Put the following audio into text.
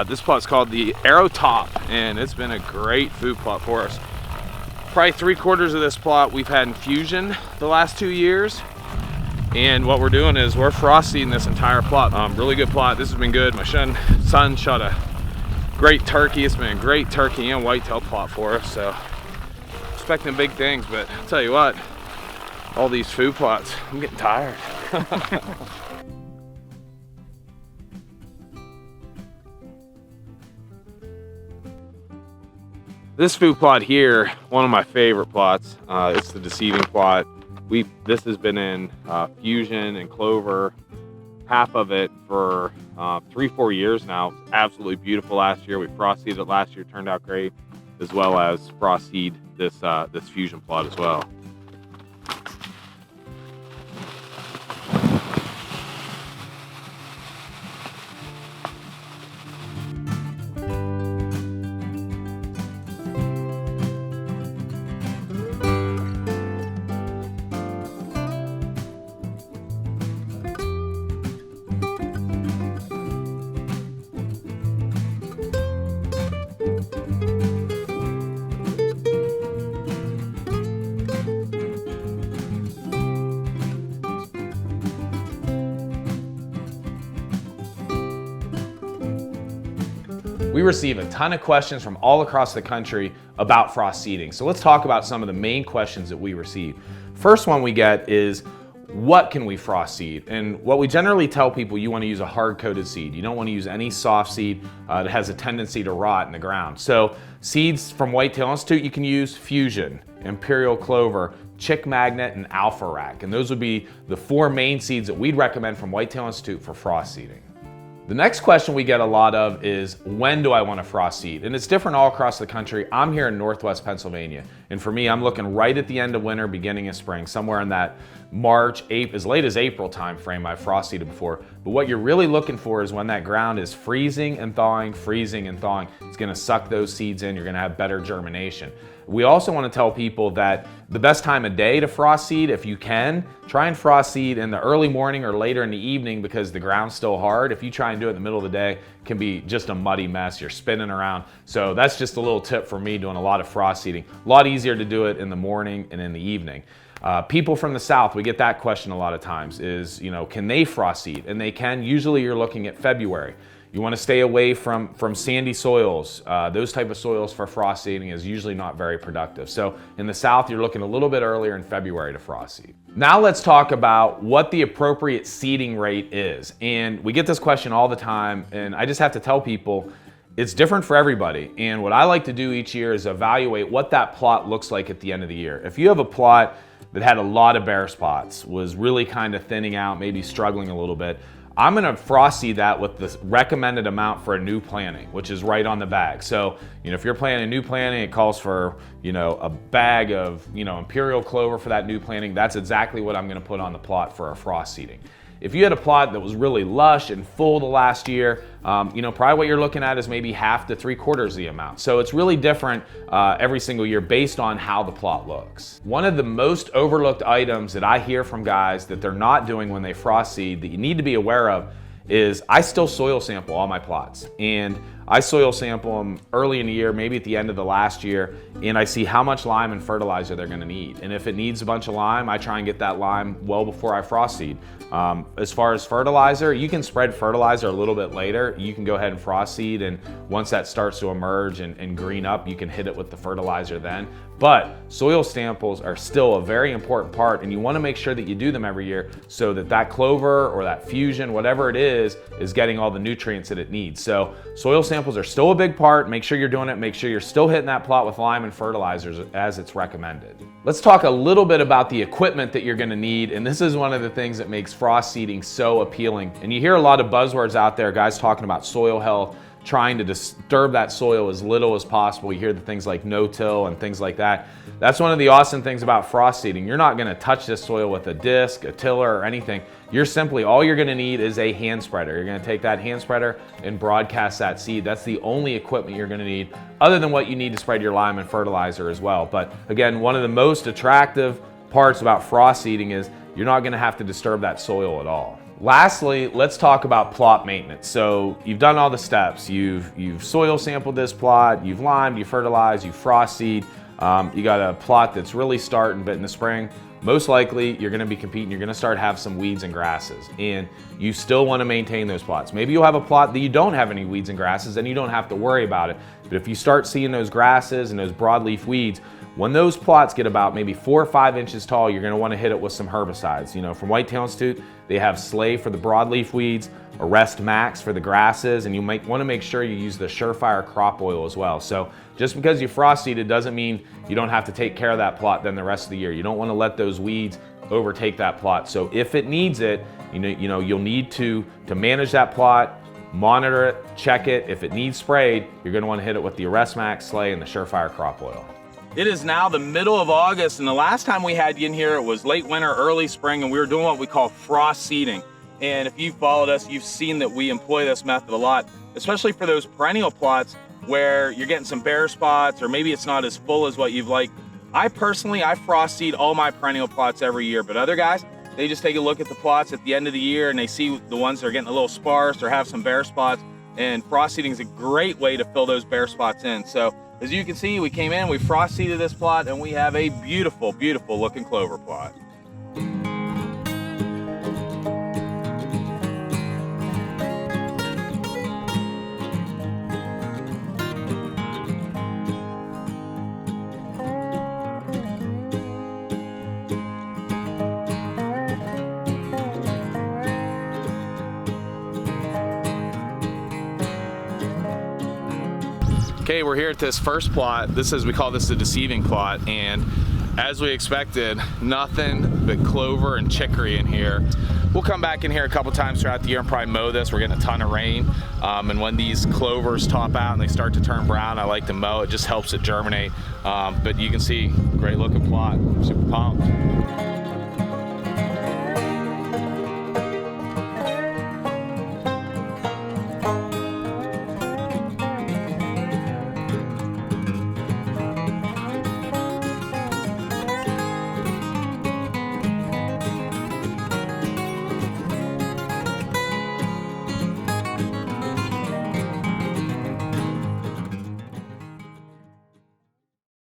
This plot's called the Arrow Top, and it's been a great food plot for us. Probably 3/4 of this plot we've had in fusion the last 2 years. And what we're doing is we're frost seeding this entire plot. Really good plot. This has been good. My son shot a great turkey. It's been a great turkey and whitetail plot for us. So expecting big things, but I'll tell you what, all these food plots, I'm getting tired. This food plot here, one of my favorite plots. It's the deceiving plot. This has been in fusion and clover, half of it for 3-4 years now. It's absolutely beautiful last year. We frost seeded it last year, turned out great, as well as frost seed this fusion plot as well. We receive a ton of questions from all across the country about frost seeding. So let's talk about some of the main questions that we receive. First one we get is, what can we frost seed? And what we generally tell people, you want to use a hard-coated seed. You don't want to use any soft seed that has a tendency to rot in the ground. So seeds from Whitetail Institute, you can use Fusion, Imperial Clover, Chick Magnet, and Alpha Rack. And those would be the 4 main seeds that we'd recommend from Whitetail Institute for frost seeding. The next question we get a lot of is, when do I want to frost seed? And it's different all across the country. I'm here in Northwest Pennsylvania. And for me, I'm looking right at the end of winter, beginning of spring, somewhere in that March, as late as April time frame. I've frost seeded before. But what you're really looking for is when that ground is freezing and thawing, freezing and thawing. It's going to suck those seeds in. You're going to have better germination. We also want to tell people that the best time of day to frost seed, if you can, try and frost seed in the early morning or later in the evening, because the ground's still hard. If you try and do it in the middle of the day, it can be just a muddy mess. You're spinning around. So that's just a little tip for me doing a lot of frost seeding. A lot easier to do it in the morning and in the evening. People from the South, we get that question a lot of times, is, can they frost seed? And they can. Usually you're looking at February. You want to stay away from sandy soils. Those type of soils for frost seeding is usually not very productive. So in the South, you're looking a little bit earlier in February to frost seed. Now let's talk about what the appropriate seeding rate is. And we get this question all the time, and I just have to tell people, it's different for everybody. And what I like to do each year is evaluate what that plot looks like at the end of the year. If you have a plot that had a lot of bare spots, was really kind of thinning out, maybe struggling a little bit, I'm gonna frost seed that with the recommended amount for a new planting, which is right on the bag. So, if you're planting a new planting, it calls for, a bag of, Imperial Clover for that new planting. That's exactly what I'm gonna put on the plot for a frost seeding. If you had a plot that was really lush and full the last year, probably what you're looking at is maybe half to 3/4 the amount. So it's really different every single year based on how the plot looks. One of the most overlooked items that I hear from guys that they're not doing when they frost seed that you need to be aware of is, I still soil sample all my plots. And I soil sample them early in the year, maybe at the end of the last year, and I see how much lime and fertilizer they're gonna need. And if it needs a bunch of lime, I try and get that lime well before I frost seed. As far as fertilizer, you can spread fertilizer a little bit later. You can go ahead and frost seed, and once that starts to emerge and green up, you can hit it with the fertilizer then. But soil samples are still a very important part, and you wanna make sure that you do them every year so that clover or that fusion, whatever it is getting all the nutrients that it needs. So soil samples are still a big part. Make sure you're doing it. Make sure you're still hitting that plot with lime and fertilizers as it's recommended. Let's talk a little bit about the equipment that you're gonna need, and this is one of the things that makes frost seeding so appealing. And you hear a lot of buzzwords out there, guys talking about soil health, trying to disturb that soil as little as possible. You hear the things like no-till and things like that. That's one of the awesome things about frost seeding. You're not gonna touch this soil with a disc, a tiller, or anything. All you're gonna need is a hand spreader. You're gonna take that hand spreader and broadcast that seed. That's the only equipment you're gonna need, other than what you need to spread your lime and fertilizer as well. But again, one of the most attractive parts about frost seeding is you're not gonna have to disturb that soil at all. Lastly, let's talk about plot maintenance. So you've done all the steps. You've soil sampled this plot, you've limed, you've fertilized, you've frost seed. You got a plot that's really starting, but in the spring, most likely you're gonna be competing, you're gonna start have some weeds and grasses, and you still wanna maintain those plots. Maybe you'll have a plot that you don't have any weeds and grasses and you don't have to worry about it. But if you start seeing those grasses and those broadleaf weeds, when those plots get about maybe 4 or 5 inches tall, you're gonna wanna hit it with some herbicides. You know, from Whitetail Institute, they have Slay for the broadleaf weeds, Arrest Max for the grasses, and you might wanna make sure you use the Surefire crop oil as well. So just because you frost seeded doesn't mean you don't have to take care of that plot then the rest of the year. You don't wanna let those weeds overtake that plot. So if it needs it, you'll need to manage that plot, monitor it, check it. If it needs sprayed, you're gonna wanna hit it with the Arrest Max, Slay, and the Surefire crop oil. It is now the middle of August, and the last time we had you in here, it was late winter, early spring, and we were doing what we call frost seeding. And if you've followed us, you've seen that we employ this method a lot, especially for those perennial plots where you're getting some bare spots, or maybe it's not as full as what you've liked. I frost seed all my perennial plots every year, but other guys, they just take a look at the plots at the end of the year and they see the ones that are getting a little sparse or have some bare spots, and frost seeding is a great way to fill those bare spots in. So as you can see, we came in, we frost seeded this plot, and we have a beautiful, beautiful looking clover plot. Okay, we're here at this first plot. We call this the deceiving plot, and as we expected, nothing but clover and chicory in here. We'll come back in here a couple times throughout the year and probably mow this. We're getting a ton of rain, and when these clovers top out and they start to turn brown, I like to mow. It just helps it germinate. But you can see, great looking plot. Super pumped.